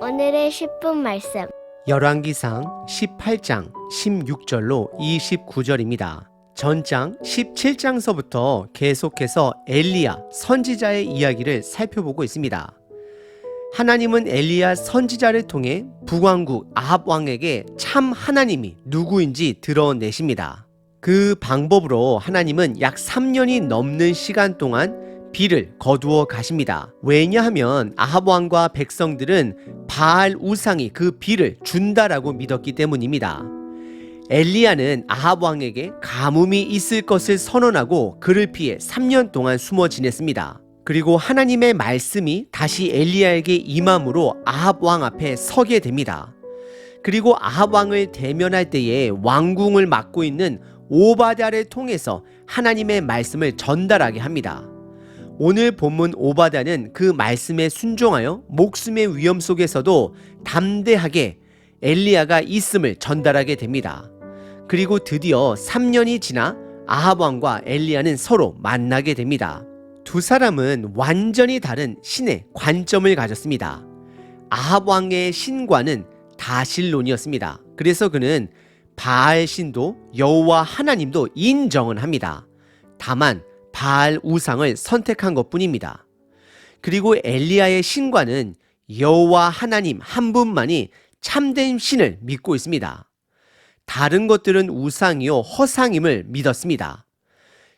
오늘의 10분 말씀. 열왕기상 18장 16절로 29절입니다. 전장 17장서부터 계속해서 엘리야 선지자의 이야기를 살펴보고 있습니다. 하나님은 엘리야 선지자를 통해 북왕국 아합 왕에게 참 하나님이 누구인지 드러내십니다. 그 방법으로 하나님은 약 3년이 넘는 시간 동안 비를 거두어 가십니다. 왜냐하면 아합 왕과 백성들은 바알 우상이 그 비를 준다라고 믿었기 때문입니다. 엘리야는 아합 왕에게 가뭄이 있을 것을 선언하고 그를 피해 3년 동안 숨어 지냈습니다. 그리고 하나님의 말씀이 다시 엘리야에게 임함으로 아합 왕 앞에 서게 됩니다. 그리고 아합 왕을 대면할 때에 왕궁을 맡고 있는 오바댜를 통해서 하나님의 말씀을 전달하게 합니다. 오늘 본문 오바댜는 그 말씀에 순종하여 목숨의 위험 속에서도 담대하게 엘리야가 있음을 전달하게 됩니다. 그리고 드디어 3년이 지나 아합 왕과 엘리야는 서로 만나게 됩니다. 두 사람은 완전히 다른 신의 관점을 가졌습니다. 아합 왕의 신과는 다실론이었습니다. 그래서 그는 바알 신도 여호와 하나님도 인정은 합니다. 다만 바알 우상을 선택한 것뿐입니다. 그리고 엘리야의 신과는 여호와 하나님 한 분만이 참된 신을 믿고 있습니다. 다른 것들은 우상이요 허상임을 믿었습니다.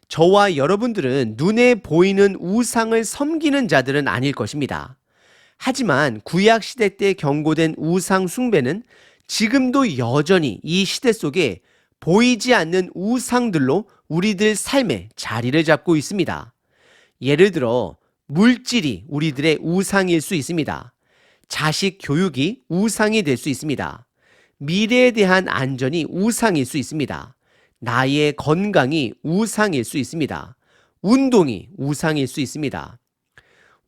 저와 여러분들은 눈에 보이는 우상을 섬기는 자들은 아닐 것입니다. 하지만 구약시대 때 경고된 우상 숭배는 지금도 여전히 이 시대 속에 보이지 않는 우상들로 우리들 삶에 자리를 잡고 있습니다. 예를 들어 물질이 우리들의 우상일 수 있습니다. 자식 교육이 우상이 될 수 있습니다. 미래에 대한 안전이 우상일 수 있습니다. 나의 건강이 우상일 수 있습니다. 운동이 우상일 수 있습니다.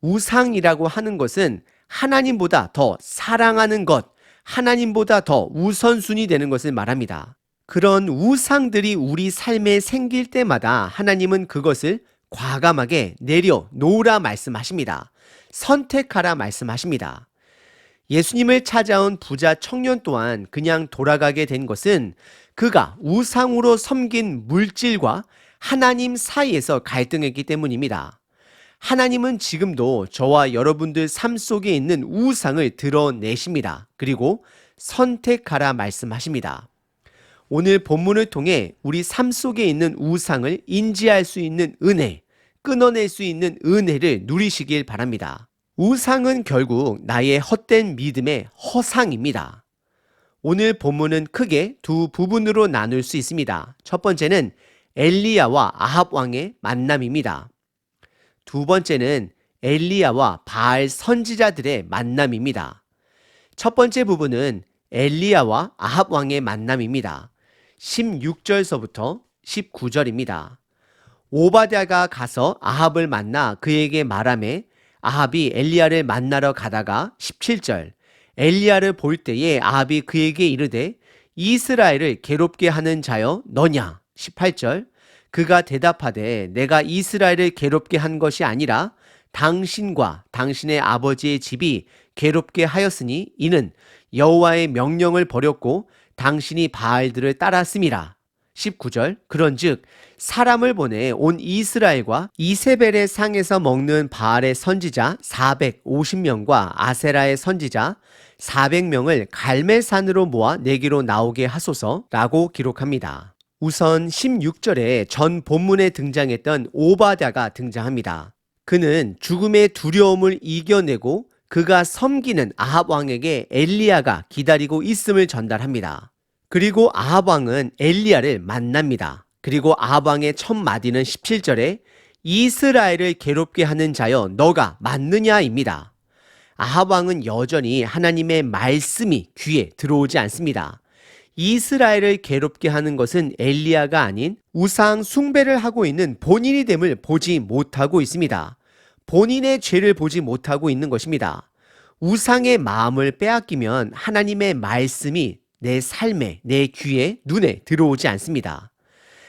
우상이라고 하는 것은 하나님보다 더 사랑하는 것, 하나님보다 더 우선순위 되는 것을 말합니다. 그런 우상들이 우리 삶에 생길 때마다 하나님은 그것을 과감하게 내려놓으라 말씀하십니다. 선택하라 말씀하십니다. 예수님을 찾아온 부자 청년 또한 그냥 돌아가게 된 것은 그가 우상으로 섬긴 물질과 하나님 사이에서 갈등했기 때문입니다. 하나님은 지금도 저와 여러분들 삶 속에 있는 우상을 드러내십니다. 그리고 선택하라 말씀하십니다. 오늘 본문을 통해 우리 삶 속에 있는 우상을 인지할 수 있는 은혜, 끊어낼 수 있는 은혜를 누리시길 바랍니다. 우상은 결국 나의 헛된 믿음의 허상입니다. 오늘 본문은 크게 두 부분으로 나눌 수 있습니다. 첫 번째는 엘리야와 아합 왕의 만남입니다. 두 번째는 엘리야와 바알 선지자들의 만남입니다. 첫 번째 부분은 엘리야와 아합 왕의 만남입니다. 16절서부터 19절입니다. 오바댜가 가서 아합을 만나 그에게 말하매 아합이 엘리야를 만나러 가다가 17절 엘리야를 볼 때에 아합이 그에게 이르되 이스라엘을 괴롭게 하는 자여 너냐? 18절 그가 대답하되 내가 이스라엘을 괴롭게 한 것이 아니라 당신과 당신의 아버지의 집이 괴롭게 하였으니 이는 여호와의 명령을 버렸고 당신이 바알들을 따랐음이라. 19절 그런즉 사람을 보내 온 이스라엘과 이세벨의 상에서 먹는 바알의 선지자 450명과 아세라의 선지자 400명을 갈멜산으로 모아 내게로 나오게 하소서라고 기록합니다. 우선 16절에 전 본문에 등장했던 오바댜가 등장합니다. 그는 죽음의 두려움을 이겨내고 그가 섬기는 아합 왕에게 엘리야가 기다리고 있음을 전달합니다. 그리고 아합 왕은 엘리야를 만납니다. 그리고 아합 왕의 첫 마디는 17절에 이스라엘을 괴롭게 하는 자여 너가 맞느냐입니다. 아합 왕은 여전히 하나님의 말씀이 귀에 들어오지 않습니다. 이스라엘을 괴롭게 하는 것은 엘리야가 아닌 우상 숭배를 하고 있는 본인이 됨을 보지 못하고 있습니다. 본인의 죄를 보지 못하고 있는 것입니다. 우상의 마음을 빼앗기면 하나님의 말씀이 내 삶에, 내 귀에, 눈에 들어오지 않습니다.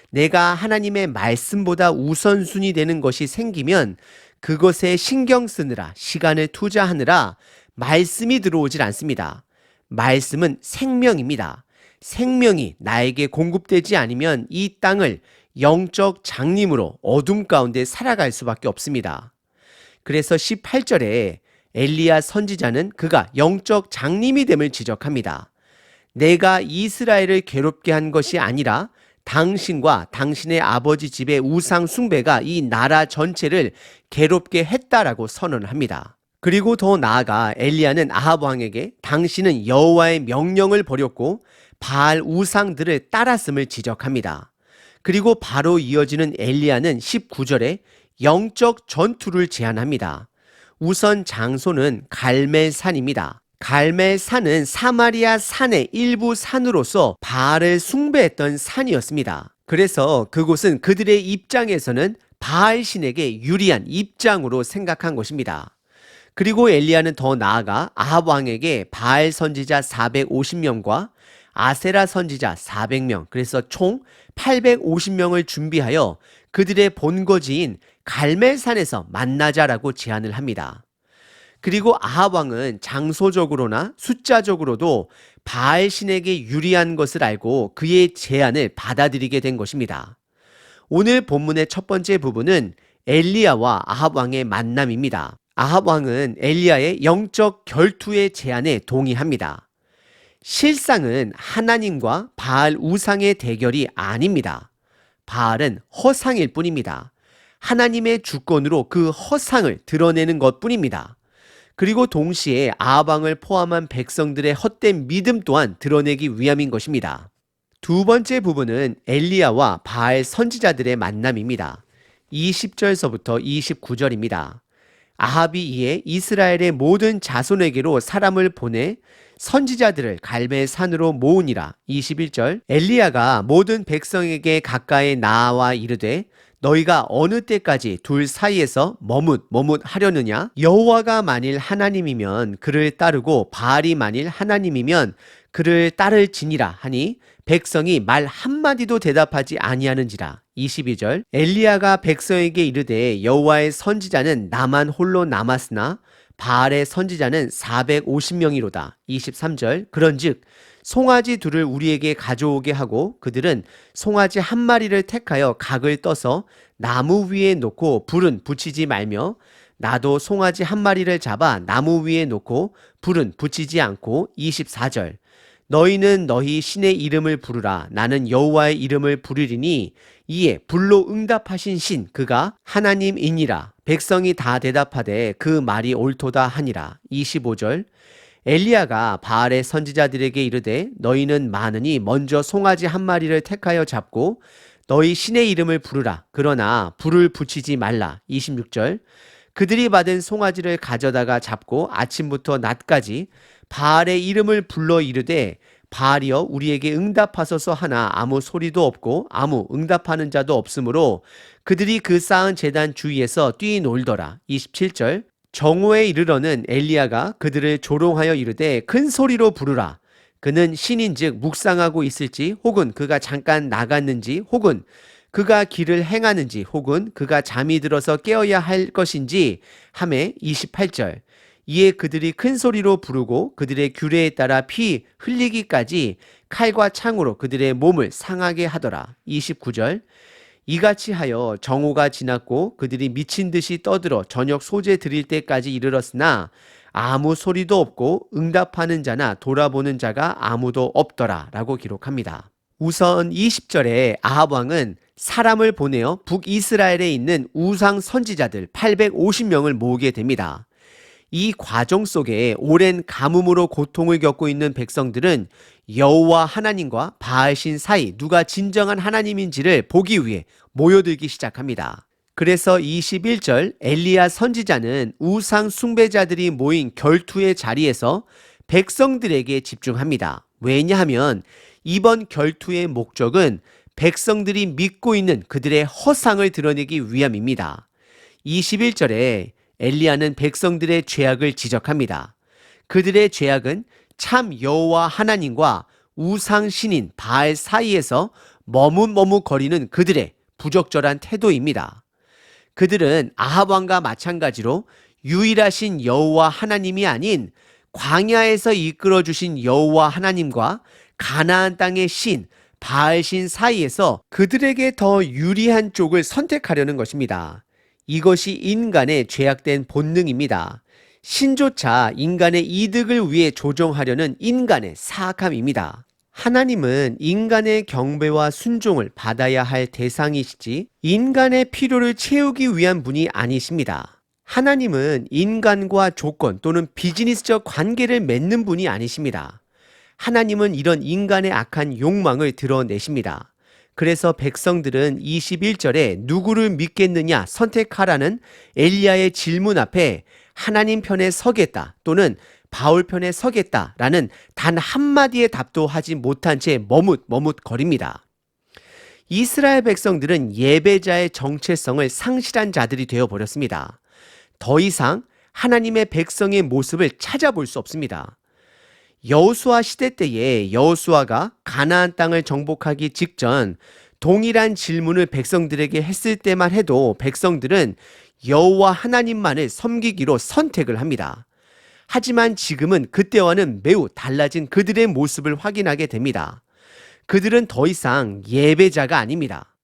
내가 하나님의 말씀보다 우선순위 되는 것이 생기면 그것에 신경 쓰느라 시간을 투자하느라 말씀이 들어오질 않습니다. 말씀은 생명입니다. 생명이 나에게 공급되지 않으면 이 땅을 영적 장님으로 어둠 가운데 살아갈 수밖에 없습니다. 그래서 18절에 엘리야 선지자는 그가 영적 장님이 됨을 지적합니다. 내가 이스라엘을 괴롭게 한 것이 아니라 당신과 당신의 아버지 집의 우상 숭배가 이 나라 전체를 괴롭게 했다라고 선언을 합니다. 그리고 더 나아가 엘리야는 아합 왕에게 당신은 여호와의 명령을 버렸고 바알 우상들을 따랐음을 지적합니다. 그리고 바로 이어지는 엘리야는 19절에 영적 전투를 제안합니다. 우선 장소는 갈멜산입니다. 갈멜산은 사마리아 산의 일부 산으로서 바알을 숭배했던 산이었습니다. 그래서 그곳은 그들의 입장에서는 바알 신에게 유리한 입장으로 생각한 것입니다. 그리고 엘리야는 더 나아가 아합 왕에게 바알 선지자 450명과 아세라 선지자 400명, 그래서 총 850명을 준비하여 그들의 본거지인 갈멜산에서 만나자라고 제안을 합니다. 그리고 아합 왕은 장소적으로나 숫자적으로도 바알 신에게 유리한 것을 알고 그의 제안을 받아들이게 된 것입니다. 오늘 본문의 첫 번째 부분은 엘리야와 아합 왕의 만남입니다. 아합 왕은 엘리야의 영적 결투의 제안에 동의합니다. 실상은 하나님과 바알 우상의 대결이 아닙니다. 바알은 허상일 뿐입니다. 하나님의 주권으로 그 허상을 드러내는 것 뿐입니다. 그리고 동시에 아합 왕을 포함한 백성들의 헛된 믿음 또한 드러내기 위함인 것입니다. 두 번째 부분은 엘리야와 바알 선지자들의 만남입니다. 20절서부터 29절입니다. 아합이 이에 이스라엘의 모든 자손에게로 사람을 보내 선지자들을 갈멜산으로 모으니라. 21절 엘리야가 모든 백성에게 가까이 나와 이르되 너희가 어느 때까지 둘 사이에서 머뭇하려느냐? 여호와가 만일 하나님이면 그를 따르고 바알이 만일 하나님이면 그를 따를지니라 하니 백성이 말 한마디도 대답하지 아니하는지라. 22절 엘리야가 백성에게 이르되 여호와의 선지자는 나만 홀로 남았으나 바알의 선지자는 450명이로다. 23절 그런즉 송아지 둘을 우리에게 가져오게 하고 그들은 송아지 한 마리를 택하여 각을 떠서 나무 위에 놓고 불은 붙이지 말며 나도 송아지 한 마리를 잡아 나무 위에 놓고 불은 붙이지 않고 24절 너희는 너희 신의 이름을 부르라 나는 여호와의 이름을 부르리니 이에 불로 응답하신 신 그가 하나님이니라. 백성이 다 대답하되 그 말이 옳도다 하니라. 25절 엘리야가 바알의 선지자들에게 이르되 너희는 많으니 먼저 송아지 한 마리를 택하여 잡고 너희 신의 이름을 부르라. 그러나 불을 붙이지 말라. 26절 그들이 받은 송아지를 가져다가 잡고 아침부터 낮까지 바알의 이름을 불러 이르되 바알이여 우리에게 응답하소서 하나 아무 소리도 없고 아무 응답하는 자도 없으므로 그들이 그 쌓은 제단 주위에서 뛰놀더라. 27절 정오에 이르러는 엘리야가 그들을 조롱하여 이르되 큰 소리로 부르라. 그는 신인즉 묵상하고 있을지 혹은 그가 잠깐 나갔는지 혹은 그가 길을 행하는지 혹은 그가 잠이 들어서 깨어야 할 것인지 하매 28절 이에 그들이 큰 소리로 부르고 그들의 규례에 따라 피 흘리기까지 칼과 창으로 그들의 몸을 상하게 하더라. 29절 이같이 하여 정오가 지났고 그들이 미친 듯이 떠들어 저녁 소재 드릴 때까지 이르렀으나 아무 소리도 없고 응답하는 자나 돌아보는 자가 아무도 없더라 라고 기록합니다. 우선 20절에 아합 왕은 사람을 보내어 북이스라엘에 있는 우상 선지자들 850명을 모으게 됩니다. 이 과정 속에 오랜 가뭄으로 고통을 겪고 있는 백성들은 여호와 하나님과 바알신 사이 누가 진정한 하나님인지를 보기 위해 모여들기 시작합니다. 그래서 21절 엘리야 선지자는 우상 숭배자들이 모인 결투의 자리에서 백성들에게 집중합니다. 왜냐하면 이번 결투의 목적은 백성들이 믿고 있는 그들의 허상을 드러내기 위함입니다. 21절에 엘리야는 백성들의 죄악을 지적합니다. 그들의 죄악은 참 여호와 하나님과 우상 신인 바알 사이에서 머뭇거리는 그들의 부적절한 태도입니다. 그들은 아합 왕과 마찬가지로 유일하신 여호와 하나님이 아닌 광야에서 이끌어 주신 여호와 하나님과 가나안 땅의 신 바알신 사이에서 그들에게 더 유리한 쪽을 선택하려는 것입니다. 이것이 인간의 죄악된 본능입니다. 신조차 인간의 이득을 위해 조정하려는 인간의 사악함입니다. 하나님은 인간의 경배와 순종을 받아야 할 대상이시지 인간의 필요를 채우기 위한 분이 아니십니다. 하나님은 인간과 조건 또는 비즈니스적 관계를 맺는 분이 아니십니다. 하나님은 이런 인간의 악한 욕망을 드러내십니다. 그래서 백성들은 21절에 누구를 믿겠느냐 선택하라는 엘리야의 질문 앞에 하나님 편에 서겠다 또는 바울 편에 서겠다라는 단 한마디의 답도 하지 못한 채 머뭇머뭇거립니다. 이스라엘 백성들은 예배자의 정체성을 상실한 자들이 되어버렸습니다. 더 이상 하나님의 백성의 모습을 찾아볼 수 없습니다. 여호수아 시대 때에 여호수아가 가나안 땅을 정복하기 직전 동일한 질문을 백성들에게 했을 때만 해도 백성들은 여호와 하나님만을 섬기기로 선택을 합니다. 하지만 지금은 그때와는 매우 달라진 그들의 모습을 확인하게 됩니다. 그들은 더 이상 예배자가 아닙니다.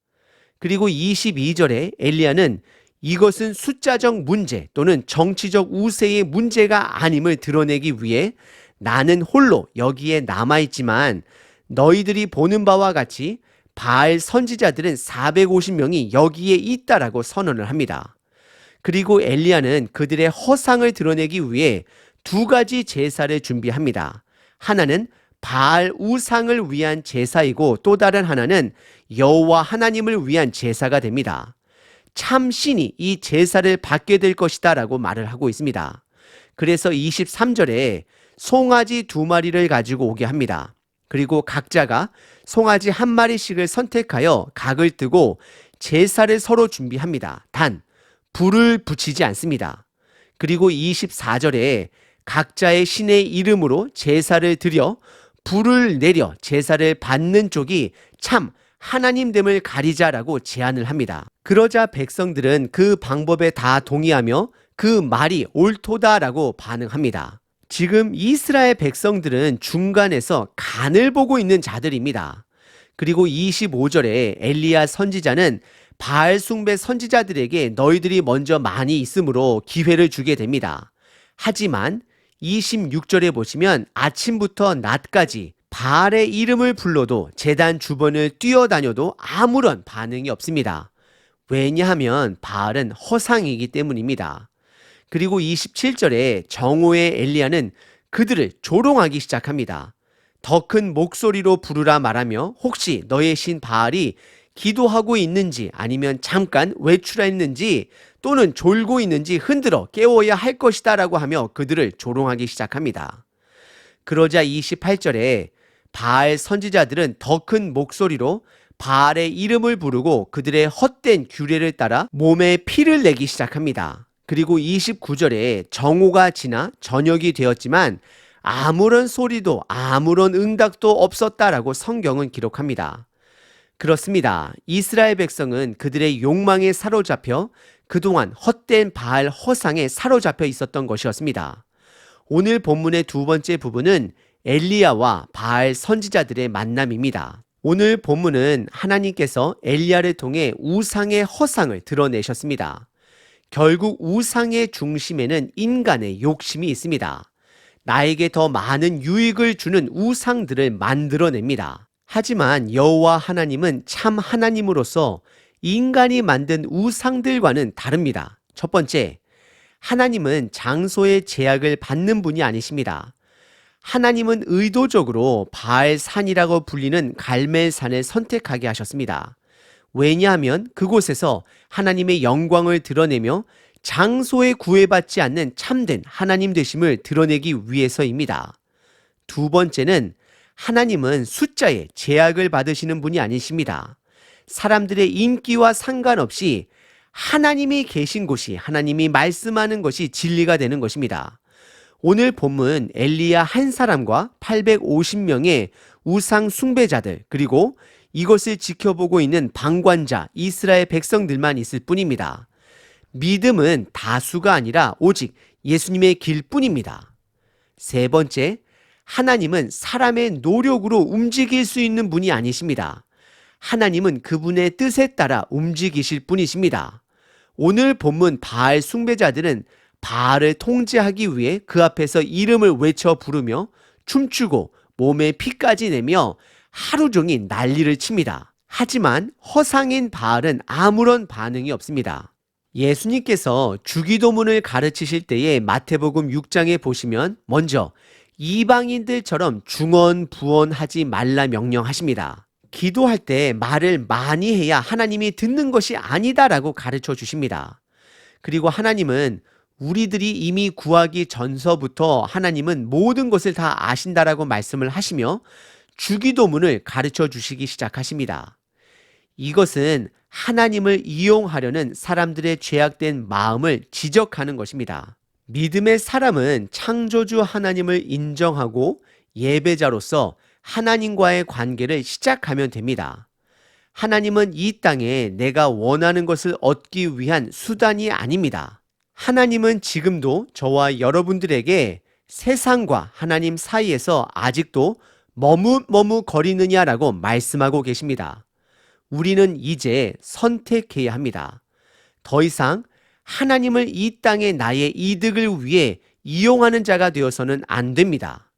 그리고 22절에 엘리야는 이것은 숫자적 문제 또는 정치적 우세의 문제가 아님을 드러내기 위해 나는 홀로 여기에 남아있지만 너희들이 보는 바와 같이 바알 선지자들은 450명이 여기에 있다라고 선언을 합니다. 그리고 엘리야는 그들의 허상을 드러내기 위해 두 가지 제사를 준비합니다. 하나는 바알 우상을 위한 제사이고 또 다른 하나는 여호와 하나님을 위한 제사가 됩니다. 참 신이 이 제사를 받게 될 것이다 라고 말을 하고 있습니다. 그래서 23절에 송아지 2마리를 가지고 오게 합니다. 그리고 각자가 송아지 1마리씩을 선택하여 각을 뜨고 제사를 서로 준비합니다. 단 불을 붙이지 않습니다. 그리고 24절에 각자의 신의 이름으로 제사를 드려 불을 내려 제사를 받는 쪽이 참 하나님됨을 가리자라고 제안을 합니다. 그러자 백성들은 그 방법에 다 동의하며 그 말이 옳도다라고 반응합니다. 지금 이스라엘 백성들은 중간에서 간을 보고 있는 자들입니다. 그리고 25절에 엘리야 선지자는 바알 숭배 선지자들에게 너희들이 먼저 많이 있으므로 기회를 주게 됩니다. 하지만 26절에 보시면 아침부터 낮까지 바알의 이름을 불러도 제단 주변을 뛰어다녀도 아무런 반응이 없습니다. 왜냐하면 바알은 허상이기 때문입니다. 그리고 27절에 정오의 엘리야는 그들을 조롱하기 시작합니다. 더 큰 목소리로 부르라 말하며 혹시 너의 신 바알이 기도하고 있는지 아니면 잠깐 외출했는지 또는 졸고 있는지 흔들어 깨워야 할 것이다 라고 하며 그들을 조롱하기 시작합니다. 그러자 28절에 바알 선지자들은 더 큰 목소리로 바알의 이름을 부르고 그들의 헛된 규례를 따라 몸에 피를 내기 시작합니다. 그리고 29절에 정오가 지나 저녁이 되었지만 아무런 소리도 아무런 응답도 없었다라고 성경은 기록합니다. 그렇습니다. 이스라엘 백성은 그들의 욕망에 사로잡혀 그동안 헛된 바알 허상에 사로잡혀 있었던 것이었습니다. 오늘 본문의 두 번째 부분은 엘리야와 바알 선지자들의 만남입니다. 오늘 본문은 하나님께서 엘리야를 통해 우상의 허상을 드러내셨습니다. 결국 우상의 중심에는 인간의 욕심이 있습니다. 나에게 더 많은 유익을 주는 우상들을 만들어냅니다. 하지만 여호와 하나님은 참 하나님으로서 인간이 만든 우상들과는 다릅니다. 첫 번째, 하나님은 장소의 제약을 받는 분이 아니십니다. 하나님은 의도적으로 바알산이라고 불리는 갈멜산을 선택하게 하셨습니다. 왜냐하면 그곳에서 하나님의 영광을 드러내며 장소에 구애받지 않는 참된 하나님 되심을 드러내기 위해서입니다. 두 번째는 하나님은 숫자에 제약을 받으시는 분이 아니십니다. 사람들의 인기와 상관없이 하나님이 계신 곳이 하나님이 말씀하는 것이 진리가 되는 것입니다. 오늘 본문 엘리야 한 사람과 850명의 우상 숭배자들 그리고 이것을 지켜보고 있는 방관자 이스라엘 백성들만 있을 뿐입니다. 믿음은 다수가 아니라 오직 예수님의 길뿐입니다. 세 번째, 하나님은 사람의 노력으로 움직일 수 있는 분이 아니십니다. 하나님은 그분의 뜻에 따라 움직이실 분이십니다. 오늘 본문 바알 숭배자들은 바알을 통제하기 위해 그 앞에서 이름을 외쳐 부르며 춤추고 몸에 피까지 내며 하루 종일 난리를 칩니다. 하지만 허상인 바알은 아무런 반응이 없습니다. 예수님께서 주기도문을 가르치실 때에 마태복음 6장에 보시면 먼저 이방인들처럼 중언부언하지 말라 명령하십니다. 기도할 때 말을 많이 해야 하나님이 듣는 것이 아니다라고 가르쳐 주십니다. 그리고 하나님은 우리들이 이미 구하기 전서부터 하나님은 모든 것을 다 아신다라고 말씀을 하시며 주기도문을 가르쳐 주시기 시작하십니다. 이것은 하나님을 이용하려는 사람들의 죄악된 마음을 지적하는 것입니다. 믿음의 사람은 창조주 하나님을 인정하고 예배자로서 하나님과의 관계를 시작하면 됩니다. 하나님은 이 땅에 내가 원하는 것을 얻기 위한 수단이 아닙니다. 하나님은 지금도 저와 여러분들에게 세상과 하나님 사이에서 아직도 머뭇머뭇거리느냐라고 말씀하고 계십니다. 우리는 이제 선택해야 합니다. 더 이상 하나님을 이 땅에 나의 이득을 위해 이용하는 자가 되어서는 안 됩니다.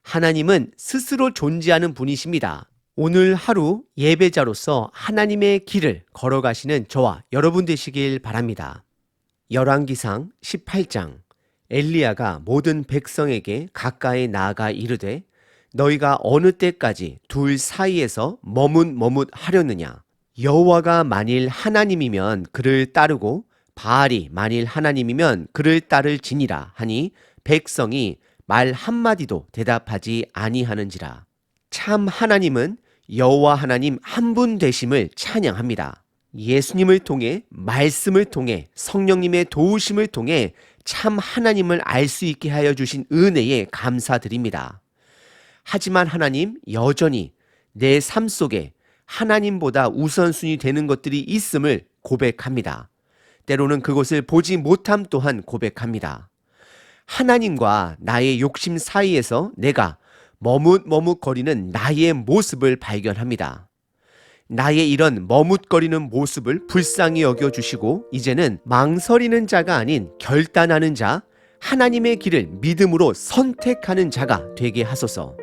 하나님은 스스로 존재하는 분이십니다. 오늘 하루 예배자로서 하나님의 길을 걸어가시는 저와 여러분 되시길 바랍니다. 열왕기상 18장 엘리야가 모든 백성에게 가까이 나아가 이르되 너희가 어느 때까지 둘 사이에서 머뭇머뭇하려느냐. 여호와가 만일 하나님이면 그를 따르고 바알이 만일 하나님이면 그를 따를지니라 하니 백성이 말 한마디도 대답하지 아니하는지라. 참 하나님은 여호와 하나님 한 분 되심을 찬양합니다. 예수님을 통해 말씀을 통해 성령님의 도우심을 통해 참 하나님을 알 수 있게 하여 주신 은혜에 감사드립니다. 하지만 하나님 여전히 내 삶 속에 하나님보다 우선순위 되는 것들이 있음을 고백합니다. 때로는 그것을 보지 못함 또한 고백합니다. 하나님과 나의 욕심 사이에서 내가 머뭇머뭇거리는 나의 모습을 발견합니다. 나의 이런 머뭇거리는 모습을 불쌍히 여겨주시고 이제는 망설이는 자가 아닌 결단하는 자, 하나님의 길을 믿음으로 선택하는 자가 되게 하소서.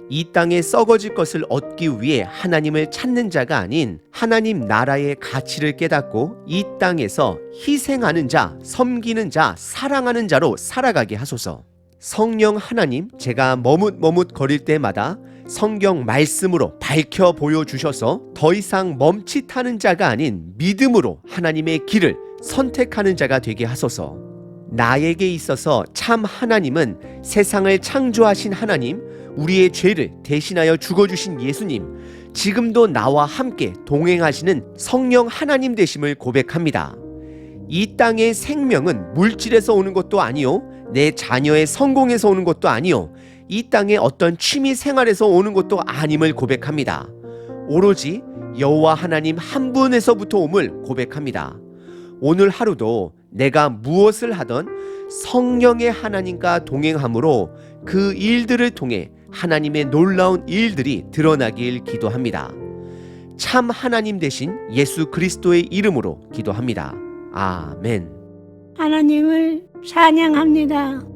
이 땅에 썩어질 것을 얻기 위해 하나님을 찾는 자가 아닌 하나님 나라의 가치를 깨닫고 이 땅에서 희생하는 자, 섬기는 자, 사랑하는 자로 살아가게 하소서. 성령 하나님, 제가 머뭇머뭇거릴 때마다 성경 말씀으로 밝혀 보여주셔서 더 이상 멈칫하는 자가 아닌 믿음으로 하나님의 길을 선택하는 자가 되게 하소서. 나에게 있어서 참 하나님은 세상을 창조하신 하나님, 우리의 죄를 대신하여 죽어주신 예수님, 지금도 나와 함께 동행하시는 성령 하나님 되심을 고백합니다. 이 땅의 생명은 물질에서 오는 것도 아니요, 내 자녀의 성공에서 오는 것도 아니요, 이 땅의 어떤 취미 생활에서 오는 것도 아님을 고백합니다. 오로지 여호와 하나님 한 분에서부터 옴을 고백합니다. 오늘 하루도 내가 무엇을 하던 성령의 하나님과 동행함으로 그 일들을 통해 하나님의 놀라운 일들이 드러나길 기도합니다. 참 하나님 되신 예수 그리스도의 이름으로 기도합니다. 아멘. 하나님을 찬양합니다.